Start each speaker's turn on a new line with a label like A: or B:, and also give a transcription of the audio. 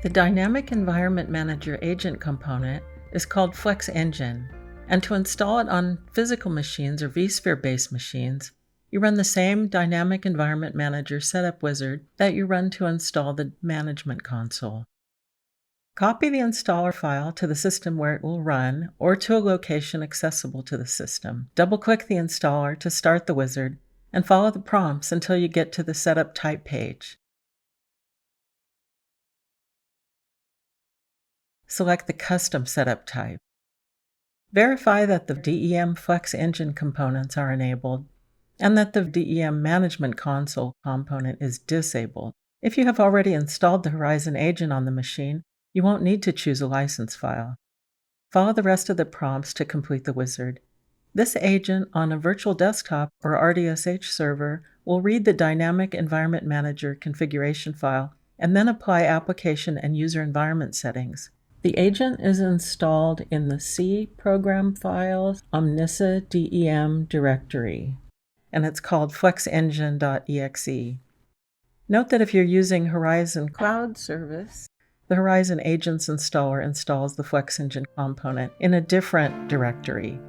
A: The Dynamic Environment Manager agent component is called FlexEngine, and to install it on physical machines or vSphere-based machines, you run the same Dynamic Environment Manager setup wizard that you run to install the management console. Copy the installer file to the system where it will run or to a location accessible to the system. Double-click the installer to start the wizard and follow the prompts until you get to the Setup Type page. Select the Custom Setup Type. Verify that the DEM FlexEngine components are enabled and that the DEM Management Console component is disabled. If you have already installed the Horizon agent on the machine, you won't need to choose a license file. Follow the rest of the prompts to complete the wizard. This agent on a virtual desktop or RDSH server will read the Dynamic Environment Manager configuration file and then apply application and user environment settings. The agent is installed in the C program files Omnissa DEM directory, and it's called flexengine.exe. Note that if you're using Horizon Cloud Service, the Horizon Agents installer installs the FlexEngine component in a different directory.